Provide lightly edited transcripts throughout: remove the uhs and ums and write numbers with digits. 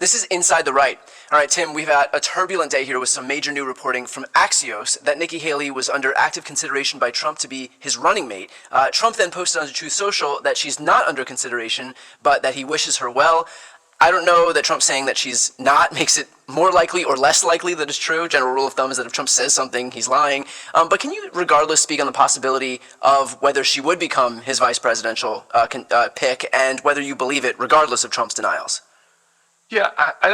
This is Inside the Right. All right, Tim, we've had a turbulent day here with some major new reporting from Axios that Nikki Haley was under active consideration by Trump to be his running mate. Trump then posted on Truth Social that she's not under consideration, but that he wishes her well. I don't know that Trump saying that she's not makes it more likely or less likely that it's true. General rule of thumb is that if Trump says something, he's lying. But can you, regardless, speak on the possibility of whether she would become his vice presidential pick and whether you believe it, regardless of Trump's denials? Yeah, I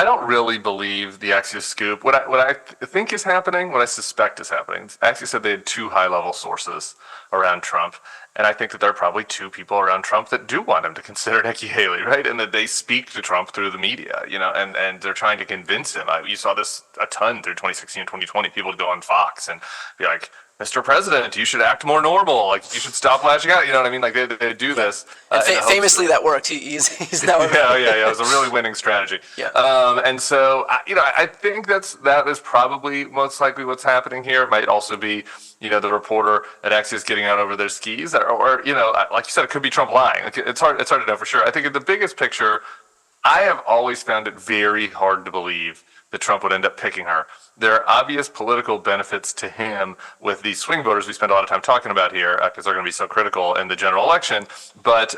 don't really believe the Axios scoop. What I think is happening, what I suspect is happening. Axios said they had two high-level sources around Trump, and I think that there are probably two people around Trump that do want him to consider Nikki Haley, right? And that they speak to Trump through the media, and they're trying to convince him. You saw this a ton through 2016 and 2020. People would go on Fox and be like, Mr. President, you should act more normal. Like, you should stop lashing out. You know what I mean? Like, they do this. And famously, that worked. He's now. Yeah. It was a really winning strategy. Yeah. And so, I think that is probably most likely what's happening here. It might also be, the reporter at Axios getting out over their skis, or like you said, it could be Trump lying. Like, it's hard to know for sure. I think in the biggest picture, I have always found it very hard to believe that Trump would end up picking her. There are obvious political benefits to him with these swing voters we spend a lot of time talking about here because they're going to be so critical in the general election. But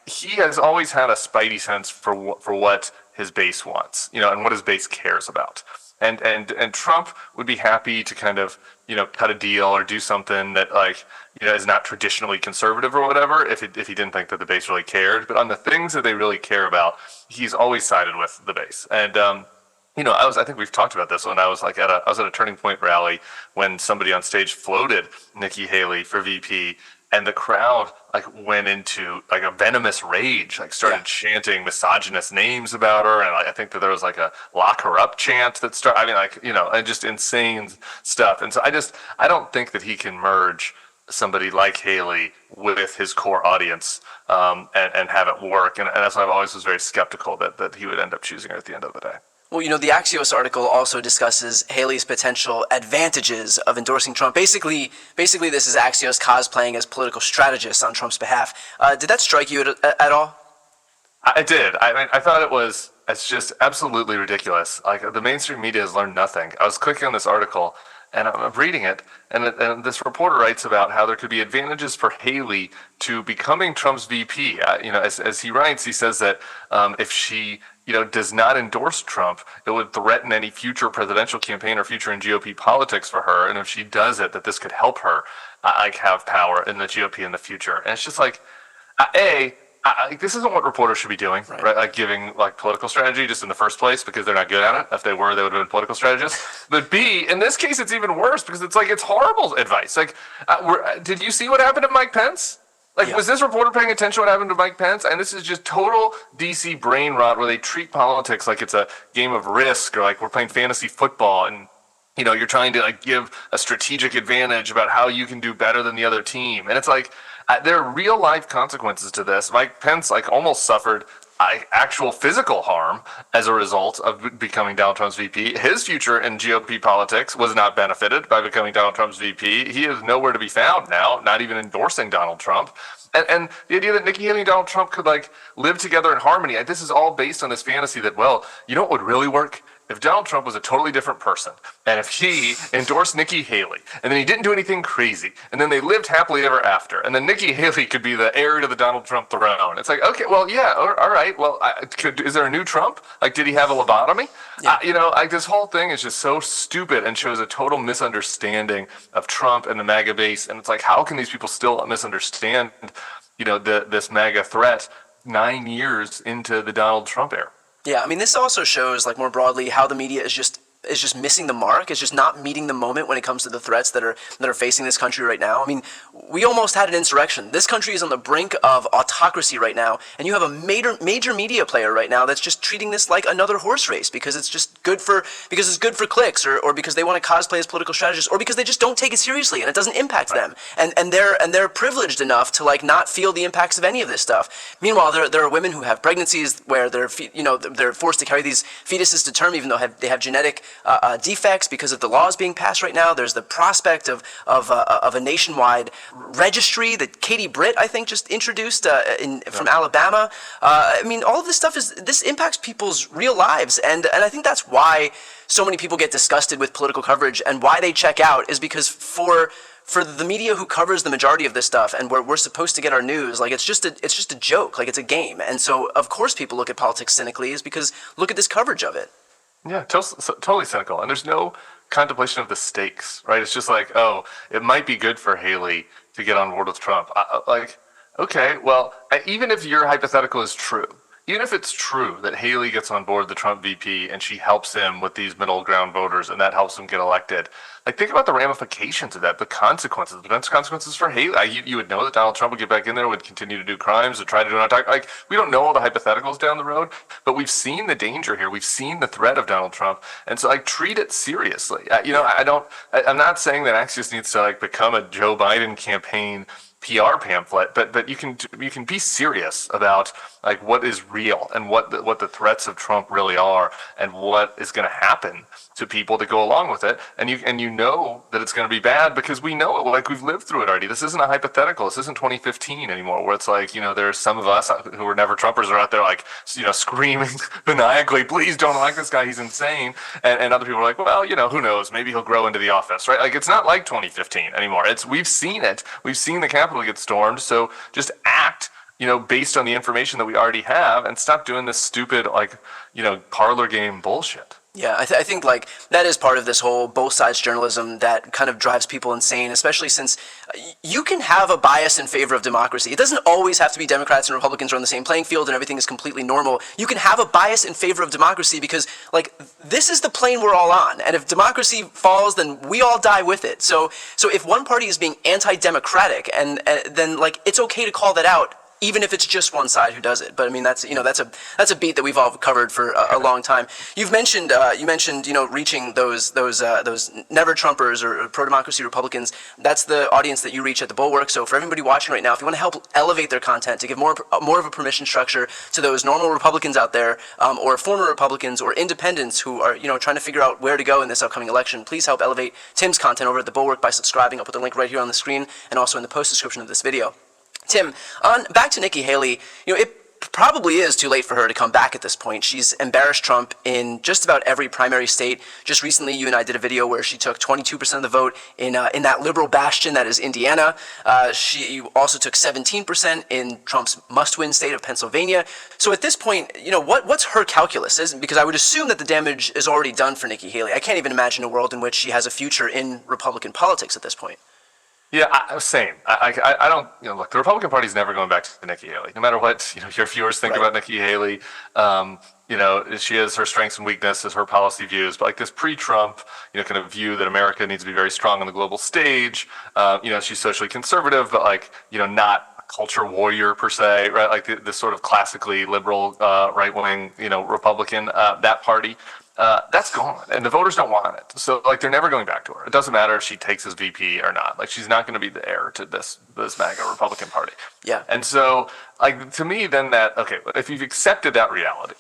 he has always had a spidey sense for what his base wants, and what his base cares about. And Trump would be happy to kind of, cut a deal or do something that is not traditionally conservative or whatever if he didn't think that the base really cared. But on the things that they really care about, he's always sided with the base. And I think we've talked about this when I was at a Turning Point rally when somebody on stage floated Nikki Haley for VP, and the crowd went into a venomous rage, started chanting misogynist names about her, and I think that there was a lock her up chant that started. And just insane stuff. And so I don't think that he can merge somebody like Haley with his core audience and have it work. And that's why I've always was very skeptical that he would end up choosing her at the end of the day. Well, the Axios article also discusses Haley's potential advantages of endorsing Trump. Basically, this is Axios cosplaying as political strategists on Trump's behalf. Did that strike you at all? I did. I thought it's just absolutely ridiculous. The mainstream media has learned nothing. I was clicking on this article, and I'm reading it, and this reporter writes about how there could be advantages for Haley to becoming Trump's VP. As he writes, he says that if she does not endorse Trump, it would threaten any future presidential campaign or future in GOP politics for her. And if she does it, that this could help her have power in the GOP in the future. And it's just this isn't what reporters should be doing, right? Giving political strategy just in the first place because they're not good at it. If they were, they would have been political strategists. But B, in this case, it's even worse because it's horrible advice. Did you see what happened to Mike Pence? Was this reporter paying attention to what happened to Mike Pence? And this is just total DC brain rot where they treat politics like it's a game of Risk or we're playing fantasy football and, you're trying to give a strategic advantage about how you can do better than the other team. And it's there are real life consequences to this. Mike Pence almost suffered actual physical harm as a result of becoming Donald Trump's VP. His future in GOP politics was not benefited by becoming Donald Trump's VP. He is nowhere to be found now, not even endorsing Donald Trump. And the idea that Nikki Haley and Donald Trump could live together in harmony, this is all based on this fantasy that, what would really work? If Donald Trump was a totally different person, and if he endorsed Nikki Haley, and then he didn't do anything crazy, and then they lived happily ever after, and then Nikki Haley could be the heir to the Donald Trump throne. It's okay, well, yeah, all right. Well, is there a new Trump? Did he have a lobotomy? Yeah. This whole thing is just so stupid and shows a total misunderstanding of Trump and the MAGA base. And it's how can these people still misunderstand, this MAGA threat 9 years into the Donald Trump era? Yeah, this also shows, more broadly, how the media is just missing the mark. It's just not meeting the moment when it comes to the threats that are facing this country right now. We almost had an insurrection. This country is on the brink of autocracy right now, and you have a major media player right now that's just treating this like another horse race because it's good for clicks or because they want to cosplay as political strategists or because they just don't take it seriously and it doesn't impact them. And they're privileged enough to not feel the impacts of any of this stuff. Meanwhile, there are women who have pregnancies where they're forced to carry these fetuses to term even though they have genetic defects because of the laws being passed right now. There's the prospect of a nationwide registry that Katie Britt, I think, just introduced from Alabama. I mean, all of this stuff this impacts people's real lives, and I think that's why so many people get disgusted with political coverage and why they check out is because for the media who covers the majority of this stuff and where we're supposed to get our news, like it's just a joke, like it's a game. And so of course people look at politics cynically is because look at this coverage of it. Yeah, totally cynical. And there's no contemplation of the stakes, right? It's just like, oh, it might be good for Haley to get on board with Trump. Okay, well, even if your hypothetical is true, even if it's true that Haley gets on board the Trump VP and she helps him with these middle ground voters and that helps him get elected, like think about the ramifications of that, the consequences, the potential consequences for Haley. You would know that Donald Trump would get back in there, would continue to do crimes, would try to do an attack. Like we don't know all the hypotheticals down the road, but we've seen the danger here. We've seen the threat of Donald Trump, and so like treat it seriously. I'm not saying that Axios needs to like become a Joe Biden campaign PR pamphlet, but you can be serious about like what is real and what the threats of Trump really are and what is going to happen to people that go along with it, and you know that it's going to be bad because we know it, like we've lived through it already. This isn't a hypothetical. This isn't 2015 anymore, where it's like there's some of us who are never Trumpers are out there like screaming maniacally, please don't elect this guy, he's insane, and other people are like, well, who knows, maybe he'll grow into the office, right? Like it's not like 2015 anymore. We've seen it. We've seen the Capitol get stormed. So just act based on the information that we already have and stop doing this stupid parlor game bullshit. Yeah, I think like that is part of this whole both sides journalism that kind of drives people insane, especially since you can have a bias in favor of democracy. It doesn't always have to be Democrats and Republicans are on the same playing field and everything is completely normal. You can have a bias in favor of democracy because like this is the plane we're all on, and if democracy falls, then we all die with it. So if one party is being anti-democratic, and then like it's okay to call that out, even if it's just one side who does it. But I mean, that's a beat that we've all covered for a long time. You mentioned reaching those never Trumpers or pro-democracy Republicans. That's the audience that you reach at the Bulwark. So for everybody watching right now, if you want to help elevate their content, to give more of a permission structure to those normal Republicans out there, or former Republicans or independents who are trying to figure out where to go in this upcoming election, please help elevate Tim's content over at the Bulwark by subscribing. I'll put the link right here on the screen and also in the post description of this video. Tim, back to Nikki Haley, it probably is too late for her to come back at this point. She's embarrassed Trump in just about every primary state. Just recently, you and I did a video where she took 22% of the vote in that liberal bastion that is Indiana. She also took 17% in Trump's must-win state of Pennsylvania. So at this point, what's her calculus? Because I would assume that the damage is already done for Nikki Haley. I can't even imagine a world in which she has a future in Republican politics at this point. Yeah, same. I don't, look, the Republican Party's never going back to Nikki Haley. No matter what, your viewers think about Nikki Haley, she has her strengths and weaknesses, her policy views, but like this pre-Trump, kind of view that America needs to be very strong on the global stage. She's socially conservative, but like, not a culture warrior per se, right? Like the sort of classically liberal, right-wing, Republican, that party. That's gone, and the voters don't want it. So, like, they're never going back to her. It doesn't matter if she takes his VP or not. Like, she's not going to be the heir to this MAGA Republican Party. Yeah. And so, like, to me, then if you've accepted that reality,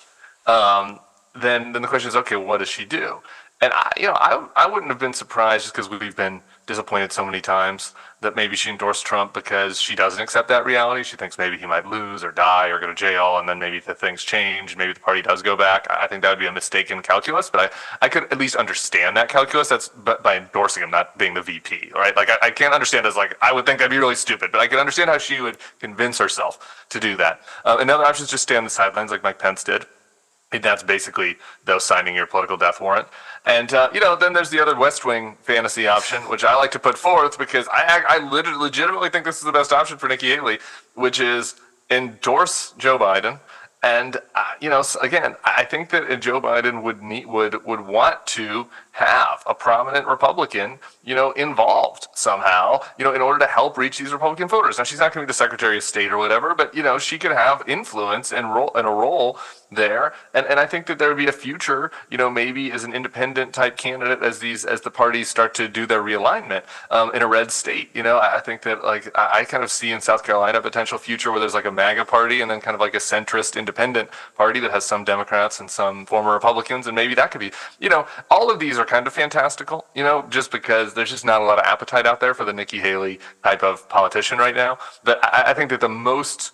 then the question is, okay, what does she do? And I wouldn't have been surprised just because we've been disappointed so many times that maybe she endorsed Trump because she doesn't accept that reality. She thinks maybe he might lose or die or go to jail, and then maybe the things change. Maybe the party does go back. I think that would be a mistaken calculus, but I could at least understand that calculus. That's by endorsing him, not being the VP, right? Like I can't understand as like, I would think that'd be really stupid, but I can understand how she would convince herself to do that. Another option is just stay on the sidelines like Mike Pence did. That's basically those signing your political death warrant. And, then there's the other West Wing fantasy option, which I like to put forth because I legitimately think this is the best option for Nikki Haley, which is endorse Joe Biden. And, again, I think that Joe Biden would want to have a prominent Republican, involved somehow, in order to help reach these Republican voters. Now, she's not going to be the Secretary of State or whatever, but, she could have influence and a role there. And I think that there would be a future, maybe as an independent type candidate as the parties start to do their realignment in a red state. I think that I kind of see in South Carolina a potential future where there's like a MAGA party and then kind of like a centrist independent party that has some Democrats and some former Republicans, and maybe that could be, all of these are kind of fantastical, just because there's just not a lot of appetite out there for the Nikki Haley type of politician right now. But I think that the most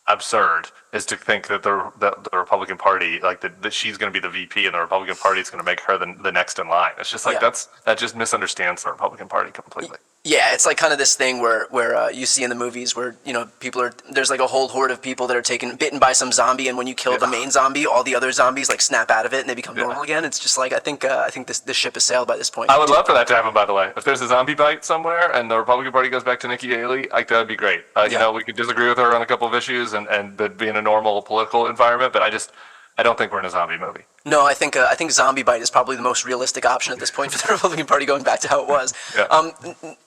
absurd is to think that the Republican Party, that she's going to be the VP and the Republican Party is going to make her the next in line. It's just that just misunderstands the Republican Party completely. Yeah, it's like kind of this thing where you see in the movies where there's like a whole horde of people that are bitten by some zombie, and when you kill the main zombie, all the other zombies like snap out of it and they become normal again. It's just like I think this ship has sailed by this point. I would love for that to happen. By the way, if there's a zombie bite somewhere and the Republican Party goes back to Nikki Haley, that would be great. We could disagree with her on a couple of issues and be in a normal political environment, but I don't think we're in a zombie movie. No, I think zombie bite is probably the most realistic option at this point for the Republican Party, going back to how it was. Yeah.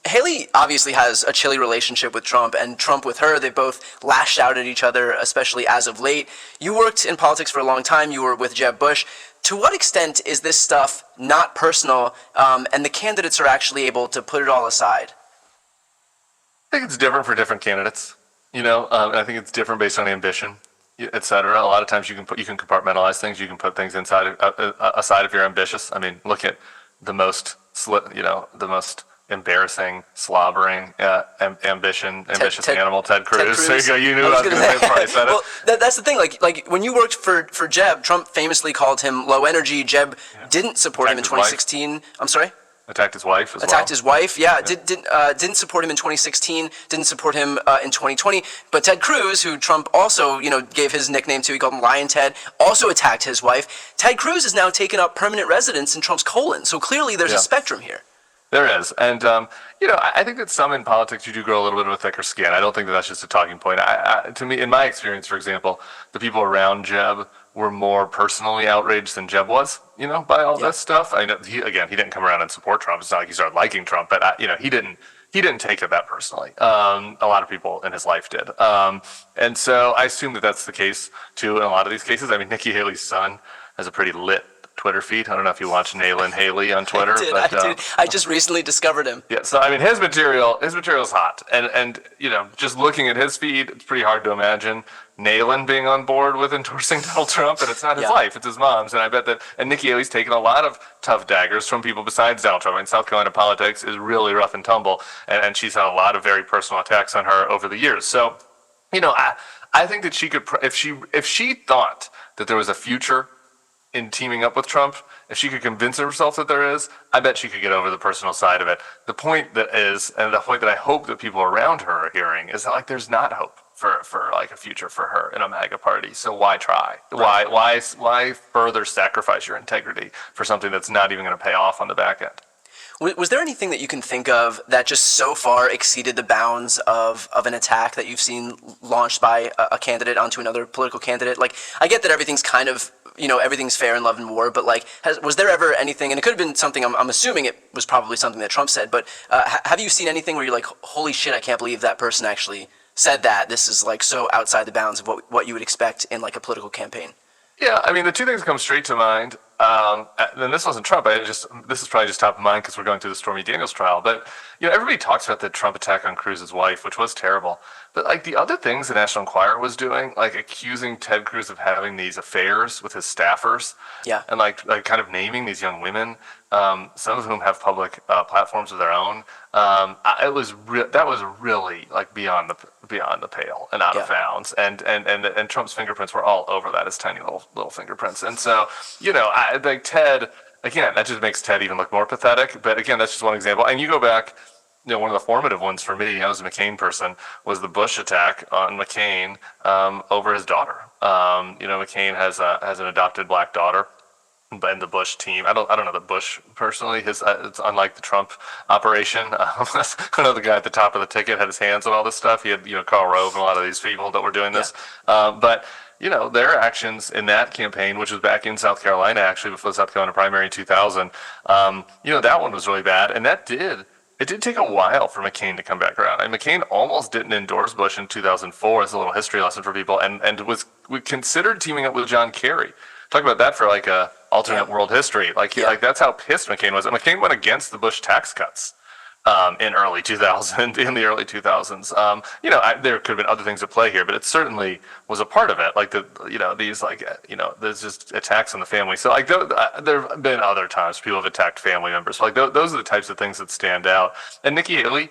Haley obviously has a chilly relationship with Trump, and Trump with her. They both lashed out at each other, especially as of late. You worked in politics for a long time. You were with Jeb Bush. To what extent is this stuff not personal, and the candidates are actually able to put it all aside? I think it's different for different candidates, and I think it's different based on ambition, et cetera. A lot of times you can compartmentalize things. You can put things aside if you're ambitious. I mean, look at the most embarrassing, slobbering, ambitious animal, Ted Cruz. There you go. You knew what I was going to say before I said it. Well, that's the thing. Like when you worked for Jeb, Trump famously called him low energy. Jeb didn't support him in 2016. I'm sorry. Attacked his wife as well. Attacked his wife, yeah. Didn't support him in 2016. Didn't support him in 2020. But Ted Cruz, who Trump also, gave his nickname to, he called him Lion Ted, also attacked his wife. Ted Cruz has now taken up permanent residence in Trump's colon. So clearly there's a spectrum here. There is. And, I think that some in politics, you do grow a little bit of a thicker skin. I don't think that that's just a talking point. To me, in my experience, for example, the people around Jeb were more personally outraged than Jeb was, by all this stuff. I know he didn't come around and support Trump. It's not like he started liking Trump, but he didn't take it that personally. A lot of people in his life did. And so I assume that that's the case too in a lot of these cases. I mean, Nikki Haley's son has a pretty lit Twitter feed. I don't know if you watch Nayland Haley on Twitter. I did. I just recently discovered him. Yeah, so I mean his material is hot. And just looking at his feed, it's pretty hard to imagine Nayland being on board with endorsing Donald Trump, and it's not his life, it's his mom's. And I bet that Nikki Haley's taken a lot of tough daggers from people besides Donald Trump. I mean, South Carolina politics is really rough and tumble, and she's had a lot of very personal attacks on her over the years. So, I think that she could, if she thought that there was a future in teaming up with Trump, if she could convince herself that there is, I bet she could get over the personal side of it. The point that I hope that people around her are hearing is that there's not hope for like a future for her in a MAGA party. So why try? Right. Why further sacrifice your integrity for something that's not even going to pay off on the back end? Was there anything that you can think of that just so far exceeded the bounds of an attack that you've seen launched by a candidate onto another political candidate? Like, I get that everything's kind of, everything's fair in love and war, but was there ever anything, and it could have been something, I'm assuming it was probably something that Trump said, but have you seen anything where you're like, holy shit, I can't believe that person actually said that? This is so outside the bounds of what you would expect in a political campaign. Yeah, I mean, the two things that come straight to mind, and this wasn't Trump, this is probably just top of mind because we're going through the Stormy Daniels trial, but, everybody talks about the Trump attack on Cruz's wife, which was terrible, but, the other things the National Enquirer was doing, accusing Ted Cruz of having these affairs with his staffers, and, kind of naming these young women, some of whom have public platforms of their own, that was really, beyond the pale and out of bounds, and Trump's fingerprints were all over that, his tiny little fingerprints, and so, I think Ted, again, that just makes Ted even look more pathetic, but again, that's just one example, and you go back, one of the formative ones for me, I was a McCain person, was the Bush attack on McCain over his daughter. McCain has an adopted black daughter, and the Bush team. I don't know the Bush personally. It's unlike the Trump operation. I know the guy at the top of the ticket had his hands on all this stuff. He had Karl Rove and a lot of these people that were doing this. But their actions in that campaign, which was back in South Carolina actually before the South Carolina primary in 2000. That one was really bad, and it did take a while for McCain to come back around. And McCain almost didn't endorse Bush in 2004. It's a little history lesson for people, and we considered teaming up with John Kerry. Talk about that for like a alternate world history. Like that's how pissed McCain was. And McCain went against the Bush tax cuts. In the early 2000s. There could have been other things at play here, but it certainly was a part of it. Like there's just attacks on the family. So like there have been other times people have attacked family members. Like those are the types of things that stand out. And Nikki Haley,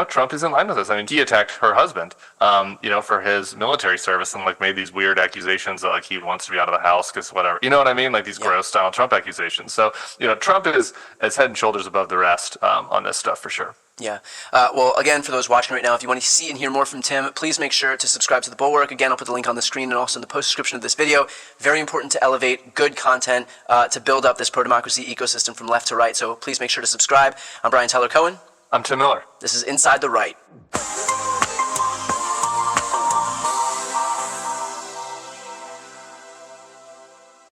Trump is in line with this. I mean, he attacked her husband, for his military service and like made these weird accusations that like he wants to be out of the house because whatever. You know what I mean? Like these gross Donald Trump accusations. So, Trump is head and shoulders above the rest on this stuff for sure. Yeah. Well, again, for those watching right now, if you want to see and hear more from Tim, please make sure to subscribe to The Bulwark. Again, I'll put the link on the screen and also in the post description of this video. Very important to elevate good content to build up this pro-democracy ecosystem from left to right. So please make sure to subscribe. I'm Brian Tyler Cohen. I'm Tim Miller. This is Inside the Right.